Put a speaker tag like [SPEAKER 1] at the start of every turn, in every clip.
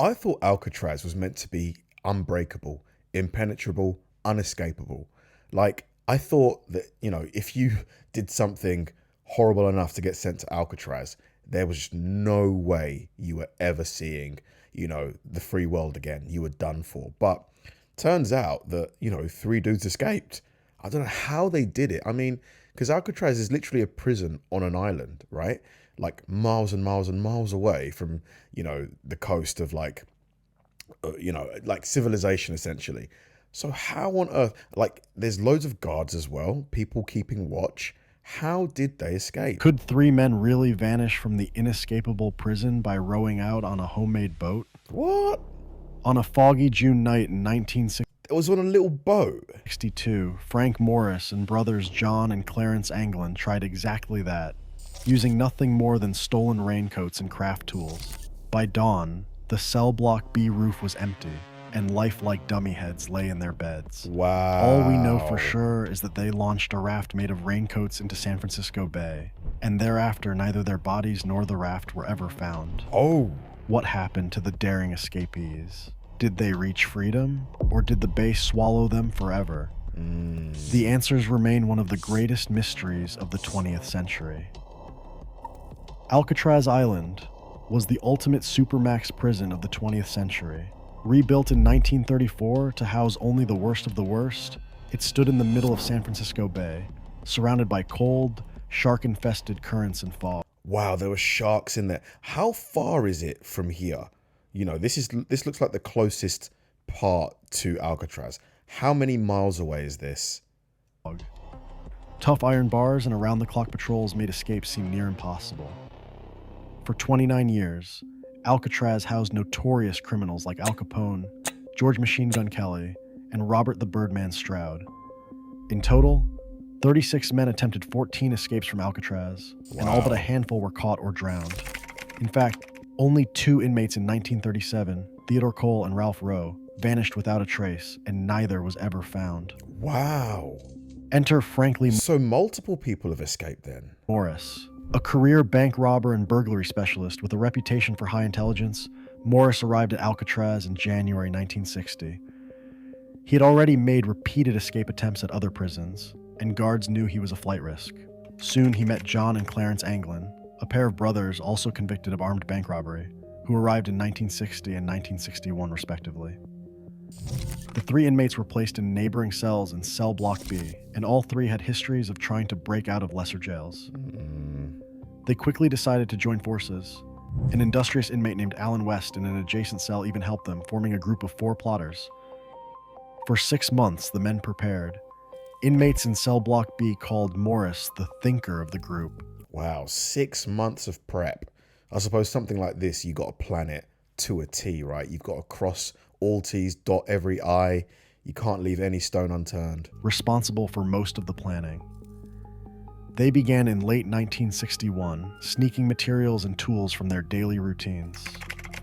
[SPEAKER 1] I thought Alcatraz was meant to be unbreakable, impenetrable, unescapable. Like, I thought that, if you did something horrible enough to get sent to Alcatraz, there was just no way you were ever seeing, the free world again. You were done for. But turns out that, 3 dudes escaped. I don't know how they did it. I mean, because Alcatraz is literally a prison on an island, right? Like miles and miles and miles away from, the coast of like civilization essentially. So how on earth, like there's loads of guards as well, people keeping watch. How did they escape?
[SPEAKER 2] Could 3 men really vanish from the inescapable prison by rowing out on a homemade boat?
[SPEAKER 1] What?
[SPEAKER 2] On a foggy June night in 1962,
[SPEAKER 1] It was on a little boat.
[SPEAKER 2] Frank Morris and brothers John and Clarence Anglin tried exactly that, using nothing more than stolen raincoats and craft tools. By dawn, the cell block B roof was empty, and lifelike dummy heads lay in their beds.
[SPEAKER 1] Wow.
[SPEAKER 2] All we know for sure is that they launched a raft made of raincoats into San Francisco Bay, and thereafter neither their bodies nor the raft were ever found.
[SPEAKER 1] Oh.
[SPEAKER 2] What happened to the daring escapees? Did they reach freedom, or did the bay swallow them forever? The answers remain one of the greatest mysteries of the 20th century. Alcatraz Island was the ultimate supermax prison of the 20th century. Rebuilt in 1934 to house only the worst of the worst, it stood in the middle of San Francisco Bay, surrounded by cold, shark-infested currents and fog.
[SPEAKER 1] Wow, there were sharks in there. How far is it from here? This looks like the closest part to Alcatraz. How many miles away is this?
[SPEAKER 2] Tough iron bars and around-the-clock patrols made escape seem near impossible. For 29 years, Alcatraz housed notorious criminals like Al Capone, George Machine Gun Kelly, and Robert the Birdman Stroud. In total, 36 men attempted 14 escapes from Alcatraz, and all but a handful were caught or drowned. In fact, only 2 inmates in 1937, Theodore Cole and Ralph Rowe, vanished without a trace, and neither was ever found.
[SPEAKER 1] Wow.
[SPEAKER 2] Enter Frankly
[SPEAKER 1] So multiple people have escaped then.
[SPEAKER 2] Morris. A career bank robber and burglary specialist with a reputation for high intelligence, Morris arrived at Alcatraz in January 1960. He had already made repeated escape attempts at other prisons, and guards knew he was a flight risk. Soon he met John and Clarence Anglin, a pair of brothers also convicted of armed bank robbery, who arrived in 1960 and 1961 respectively. The 3 inmates were placed in neighboring cells in Cell Block B, and all 3 had histories of trying to break out of lesser jails. They quickly decided to join forces. An industrious inmate named Alan West in an adjacent cell even helped them, forming a group of 4 plotters. For 6 months, the men prepared. Inmates in Cell Block B called Morris the thinker of the group.
[SPEAKER 1] Wow, 6 months of prep. I suppose something like this, you got to plan it to a T, right? You've got to cross all T's, dot every I. You can't leave any stone unturned.
[SPEAKER 2] Responsible for most of the planning. They began in late 1961, sneaking materials and tools from their daily routines.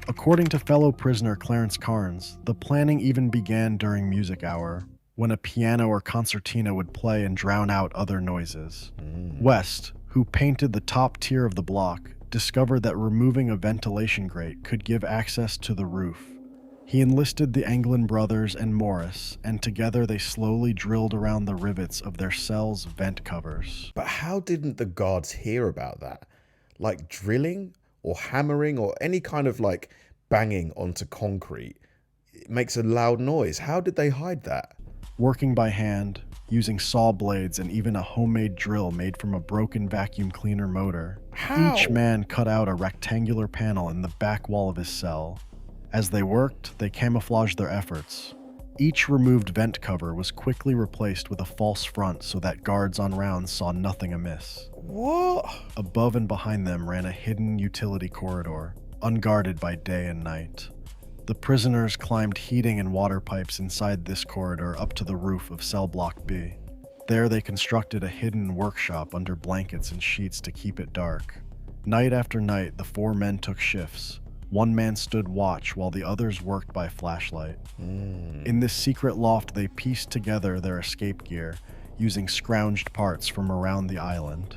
[SPEAKER 2] According to fellow prisoner Clarence Carnes, the planning even began during music hour, when a piano or concertina would play and drown out other noises. West, who painted the top tier of the block, discovered that removing a ventilation grate could give access to the roof. He enlisted the Anglin brothers and Morris, and together they slowly drilled around the rivets of their cell's vent covers.
[SPEAKER 1] But how didn't the guards hear about that? Like drilling or hammering or any kind of like banging onto concrete, it makes a loud noise. How did they hide that?
[SPEAKER 2] Working by hand, using saw blades and even a homemade drill made from a broken vacuum cleaner motor,
[SPEAKER 1] How?
[SPEAKER 2] Each man cut out a rectangular panel in the back wall of his cell. As they worked, they camouflaged their efforts. Each removed vent cover was quickly replaced with a false front so that guards on rounds saw nothing amiss.
[SPEAKER 1] What?
[SPEAKER 2] Above and behind them ran a hidden utility corridor, unguarded by day and night. The prisoners climbed heating and water pipes inside this corridor up to the roof of Cell Block B. There they constructed a hidden workshop under blankets and sheets to keep it dark. Night after night, the 4 men took shifts. 1 man stood watch while the others worked by flashlight. In this secret loft, they pieced together their escape gear, using scrounged parts from around the island.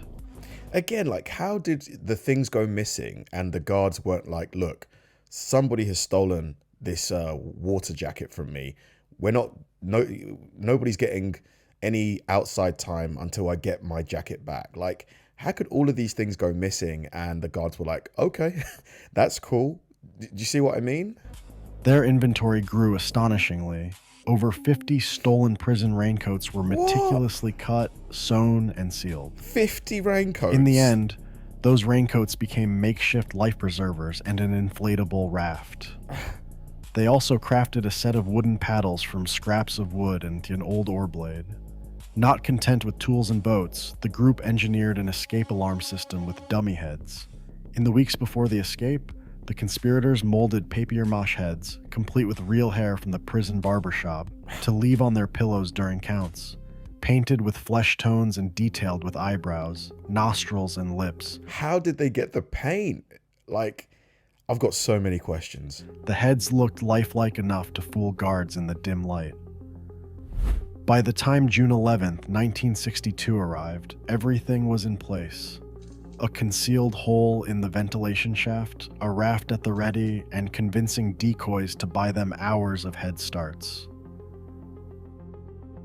[SPEAKER 1] Again, like how did the things go missing and the guards weren't like, look, somebody has stolen this water jacket from me. Nobody's getting any outside time until I get my jacket back. Like, how could all of these things go missing? And the guards were like, okay, that's cool. Do you see what I mean?
[SPEAKER 2] Their inventory grew astonishingly. Over 50 stolen prison raincoats were meticulously cut, sewn, and sealed.
[SPEAKER 1] 50 raincoats?
[SPEAKER 2] In the end, those raincoats became makeshift life preservers and an inflatable raft. They also crafted a set of wooden paddles from scraps of wood and an old oar blade. Not content with tools and boats, the group engineered an escape alarm system with dummy heads. In the weeks before the escape, the conspirators molded papier-mâché heads, complete with real hair from the prison barbershop, to leave on their pillows during counts, painted with flesh tones and detailed with eyebrows, nostrils, and lips.
[SPEAKER 1] How did they get the paint? Like, I've got so many questions.
[SPEAKER 2] The heads looked lifelike enough to fool guards in the dim light. By the time June 11th, 1962 arrived, everything was in place. A concealed hole in the ventilation shaft, a raft at the ready, and convincing decoys to buy them hours of head starts.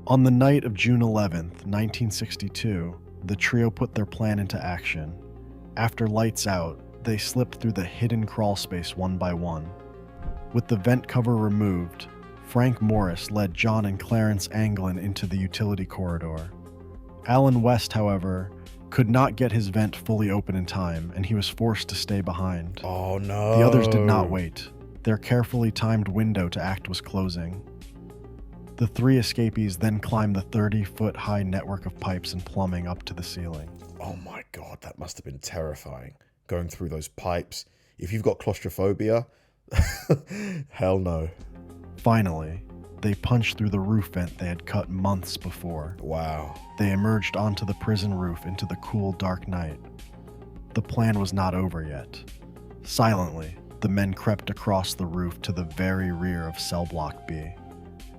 [SPEAKER 2] On the night of June 11th, 1962, the trio put their plan into action. After lights out, they slipped through the hidden crawl space one by one. With the vent cover removed, Frank Morris led John and Clarence Anglin into the utility corridor. Alan West, however, could not get his vent fully open in time, and he was forced to stay behind.
[SPEAKER 1] Oh no.
[SPEAKER 2] The others did not wait. Their carefully timed window to act was closing. The three escapees then climbed the 30-foot high network of pipes and plumbing up to the ceiling.
[SPEAKER 1] Oh my God, that must have been terrifying, going through those pipes. If you've got claustrophobia, hell no.
[SPEAKER 2] Finally, they punched through the roof vent they had cut months before.
[SPEAKER 1] Wow.
[SPEAKER 2] They emerged onto the prison roof into the cool, dark night. The plan was not over yet. Silently, the men crept across the roof to the very rear of cell block B.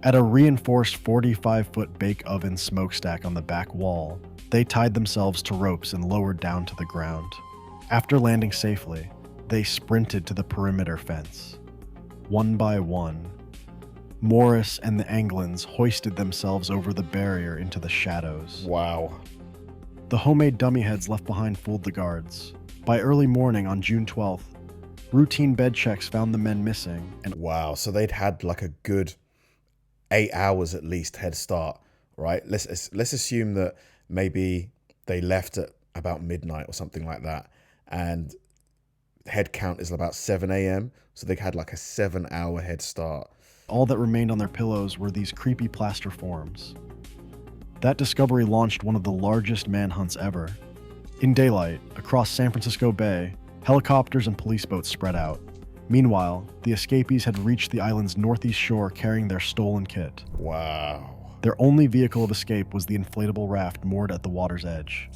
[SPEAKER 2] At a reinforced 45-foot bake oven smokestack on the back wall, they tied themselves to ropes and lowered down to the ground. After landing safely, they sprinted to the perimeter fence. One by one, Morris and the Anglins hoisted themselves over the barrier into the shadows.
[SPEAKER 1] Wow.
[SPEAKER 2] The homemade dummy heads left behind fooled the guards. By early morning on June 12th, routine bed checks found the men missing. And
[SPEAKER 1] Wow, so they'd had like a good 8 hours at least head start, right? Let's assume that maybe they left at about midnight or something like that, and head count is about 7 a.m., so they had like a 7-hour head start.
[SPEAKER 2] all that remained on their pillows were these creepy plaster forms. That discovery launched one of the largest manhunts ever. In daylight, across San Francisco Bay, helicopters and police boats spread out. Meanwhile, the escapees had reached the island's northeast shore carrying their stolen kit.
[SPEAKER 1] Wow.
[SPEAKER 2] Their only vehicle of escape was the inflatable raft moored at the water's edge.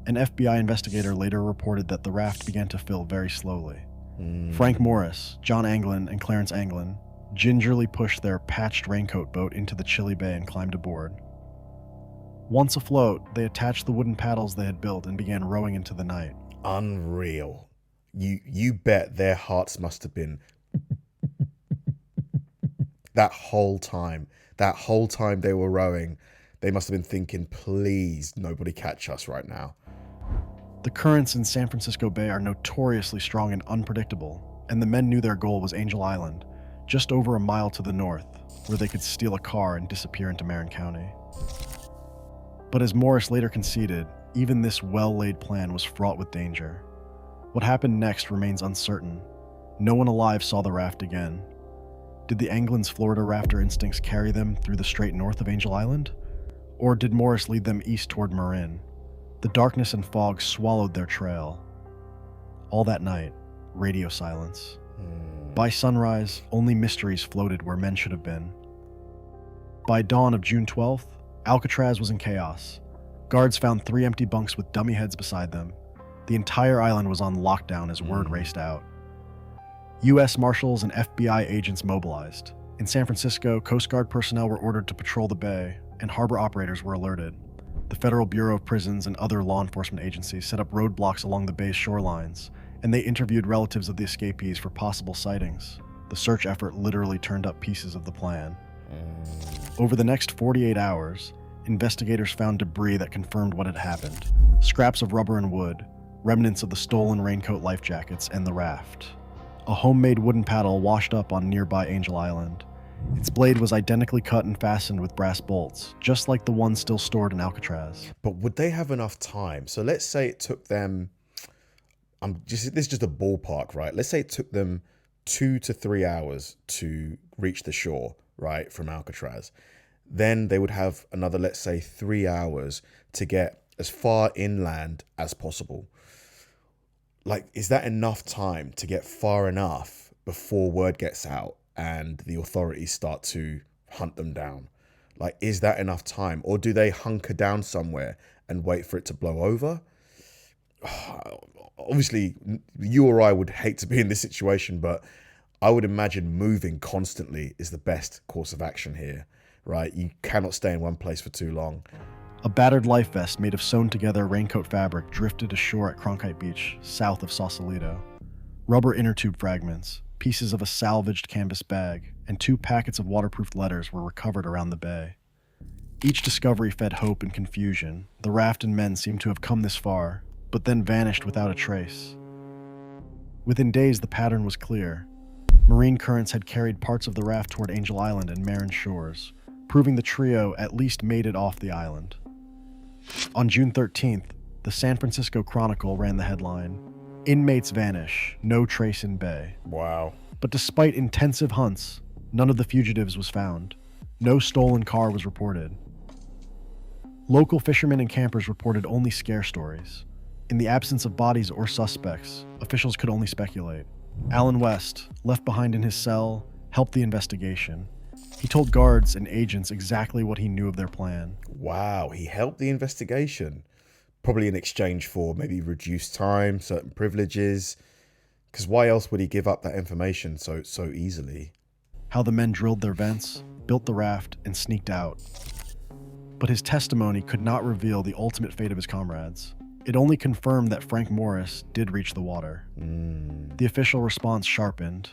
[SPEAKER 2] An FBI investigator later reported that the raft began to fill very slowly. Frank Morris, John Anglin, and Clarence Anglin gingerly pushed their patched raincoat boat into the chilly bay and climbed aboard. Once afloat, they attached the wooden paddles they had built and began rowing into the night.
[SPEAKER 1] Unreal. You bet their hearts must have been that whole time they were rowing, they must have been thinking, please, nobody catch us right now.
[SPEAKER 2] The currents in San Francisco Bay are notoriously strong and unpredictable, and the men knew their goal was Angel Island, just over a mile to the north, where they could steal a car and disappear into Marin County. But as Morris later conceded, even this well-laid plan was fraught with danger. What happened next remains uncertain. No one alive saw the raft again. Did the Anglin's Florida rafter instincts carry them through the straight north of Angel Island? Or did Morris lead them east toward Marin? The darkness and fog swallowed their trail. All that night, radio silence. By sunrise, only mysteries floated where men should have been. By dawn of June 12th, Alcatraz was in chaos. Guards found 3 empty bunks with dummy heads beside them. The entire island was on lockdown as word raced out. U.S. Marshals and FBI agents mobilized. In San Francisco, Coast Guard personnel were ordered to patrol the bay, and harbor operators were alerted. The Federal Bureau of Prisons and other law enforcement agencies set up roadblocks along the bay's shorelines, and they interviewed relatives of the escapees for possible sightings. The search effort literally turned up pieces of the plan. Over the next 48 hours, investigators found debris that confirmed what had happened. Scraps of rubber and wood, remnants of the stolen raincoat life jackets, and the raft. A homemade wooden paddle washed up on nearby Angel Island. Its blade was identically cut and fastened with brass bolts, just like the one still stored in Alcatraz.
[SPEAKER 1] But would they have enough time? So let's say it took them, this is just a ballpark, right? Let's say it took them 2 to 3 hours to reach the shore, right, from Alcatraz. Then they would have another, let's say, 3 hours to get as far inland as possible. Like, is that enough time to get far enough before word gets out and the authorities start to hunt them down? Like, is that enough time? Or do they hunker down somewhere and wait for it to blow over? Obviously, you or I would hate to be in this situation, but I would imagine moving constantly is the best course of action here, right? You cannot stay in one place for too long.
[SPEAKER 2] A battered life vest made of sewn-together raincoat fabric drifted ashore at Cronkite Beach, south of Sausalito. Rubber inner tube fragments, pieces of a salvaged canvas bag, and 2 packets of waterproof letters were recovered around the bay. Each discovery fed hope and confusion. The raft and men seemed to have come this far, but then vanished without a trace. Within days, the pattern was clear. Marine currents had carried parts of the raft toward Angel Island and Marin shores, proving the trio at least made it off the island. On June 13th, the San Francisco Chronicle ran the headline, "Inmates vanish, no trace in bay."
[SPEAKER 1] Wow.
[SPEAKER 2] But despite intensive hunts, none of the fugitives was found. No stolen car was reported. Local fishermen and campers reported only scare stories. In the absence of bodies or suspects, officials could only speculate. Alan West, left behind in his cell, helped the investigation. He told guards and agents exactly what he knew of their plan.
[SPEAKER 1] Wow, he helped the investigation. Probably in exchange for maybe reduced time, certain privileges. Because why else would he give up that information so easily?
[SPEAKER 2] How the men drilled their vents, built the raft, and sneaked out. But his testimony could not reveal the ultimate fate of his comrades. It only confirmed that Frank Morris did reach the water. The official response sharpened.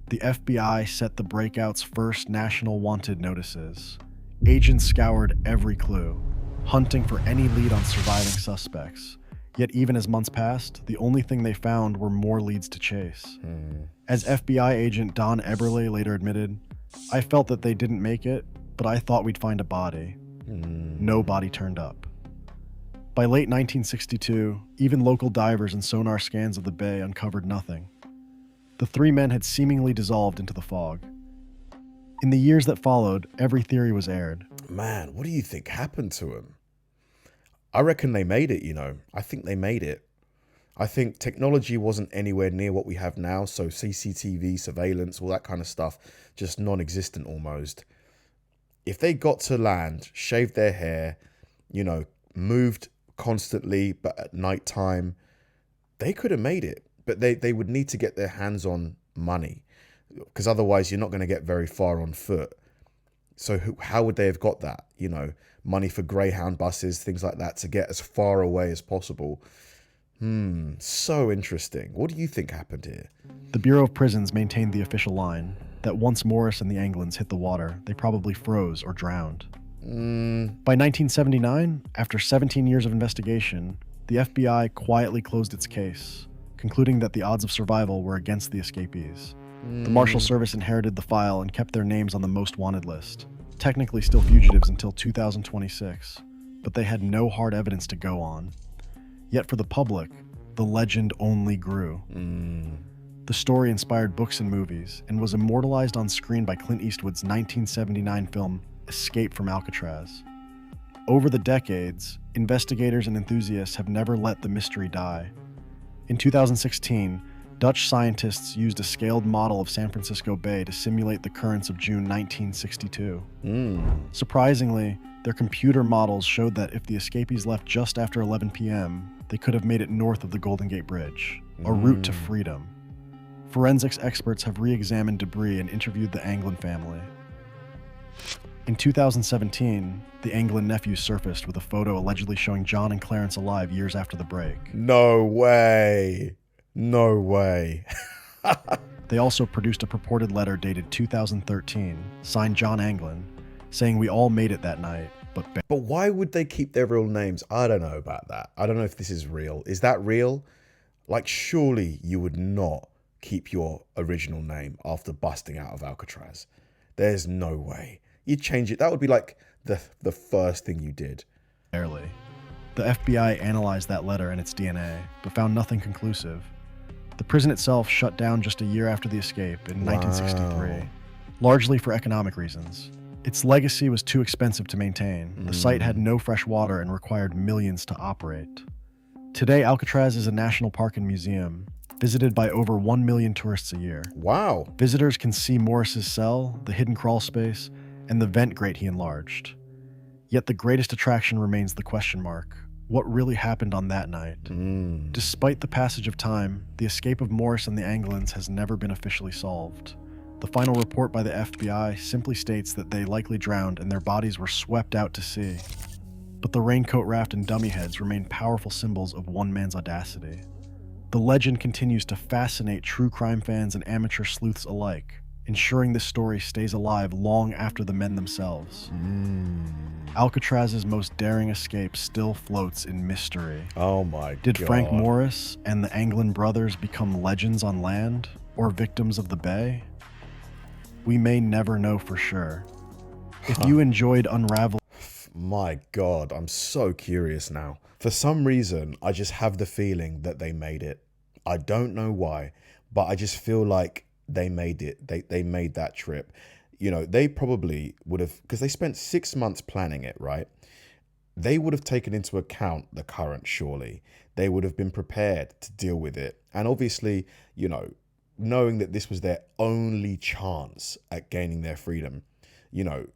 [SPEAKER 2] The FBI set the breakout's first national wanted notices. Agents scoured every clue, hunting for any lead on surviving suspects. Yet even as months passed, the only thing they found were more leads to chase. As FBI agent Don Eberle later admitted, "I felt that they didn't make it, but I thought we'd find a body." No body turned up. By late 1962, even local divers and sonar scans of the bay uncovered nothing. The 3 men had seemingly dissolved into the fog. In the years that followed, every theory was aired.
[SPEAKER 1] Man, what do you think happened to him? I reckon they made it, I think they made it. I think technology wasn't anywhere near what we have now, so CCTV, surveillance, all that kind of stuff, just non-existent almost. If they got to land, shaved their hair, moved constantly, but at night time, they could have made it. But they would need to get their hands on money, because otherwise you're not going to get very far on foot. So how would they have got that? Money for Greyhound buses, things like that, to get as far away as possible. So interesting. What do you think happened here?
[SPEAKER 2] The Bureau of Prisons maintained the official line that once Morris and the Anglins hit the water, they probably froze or drowned. By 1979, after 17 years of investigation, the FBI quietly closed its case, concluding that the odds of survival were against the escapees. The Marshal Service inherited the file and kept their names on the most wanted list, technically still fugitives until 2026, but they had no hard evidence to go on. Yet for the public, the legend only grew. The story inspired books and movies, and was immortalized on screen by Clint Eastwood's 1979 film Escape from Alcatraz. Over the decades, investigators and enthusiasts have never let the mystery die. In 2016, Dutch scientists used a scaled model of San Francisco Bay to simulate the currents of June 1962. Surprisingly, their computer models showed that if the escapees left just after 11 p.m., they could have made it north of the Golden Gate Bridge, a route to freedom. Forensics experts have re-examined debris and interviewed the Anglin family. In 2017, the Anglin nephews surfaced with a photo allegedly showing John and Clarence alive years after the break.
[SPEAKER 1] No way. No way.
[SPEAKER 2] They also produced a purported letter dated 2013, signed John Anglin, saying we all made it that night, but
[SPEAKER 1] But why would they keep their real names? I don't know about that. I don't know if this is real. Is that real? Like, surely you would not keep your original name after busting out of Alcatraz. There's no way. You'd change it. That would be like the first thing you did.
[SPEAKER 2] barely. The FBI analyzed that letter and its DNA, but found nothing conclusive. The prison itself shut down just a year after the escape in 1963, largely for economic reasons. Its legacy was too expensive to maintain. The site had no fresh water and required millions to operate. Today, Alcatraz is a national park and museum, visited by over 1 million tourists a year.
[SPEAKER 1] Wow.
[SPEAKER 2] Visitors can see Morris's cell, the hidden crawl space, and the vent grate he enlarged. Yet the greatest attraction remains the question mark. What really happened on that night? Despite the passage of time, the escape of Morris and the Anglins has never been officially solved. The final report by the FBI simply states that they likely drowned and their bodies were swept out to sea. But the raincoat raft and dummy heads remain powerful symbols of one man's audacity. The legend continues to fascinate true crime fans and amateur sleuths alike, ensuring this story stays alive long after the men themselves. Alcatraz's most daring escape still floats in mystery.
[SPEAKER 1] Oh my God.
[SPEAKER 2] Did Frank Morris and the Anglin brothers become legends on land or victims of the bay? We may never know for sure. If you enjoyed Unravel,
[SPEAKER 1] My God, I'm so curious now. For some reason, I just have the feeling that they made it. I don't know why, but I just feel like they made it. They made that trip. You know, they probably would have, because they spent 6 months planning it, right? They would have taken into account the current, surely. They would have been prepared to deal with it. And obviously, you know, knowing that this was their only chance at gaining their freedom, you know,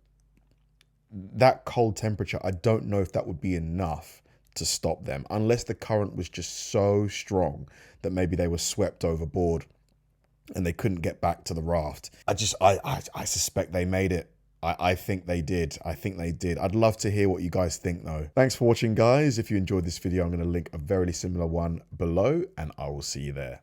[SPEAKER 1] that cold temperature, I don't know if that would be enough to stop them, unless the current was just so strong that maybe they were swept overboard and they couldn't get back to the raft. I suspect they made it. I think they did. I think they did. I'd love to hear what you guys think though. Thanks for watching, guys. If you enjoyed this video, I'm going to link a very similar one below and I will see you there.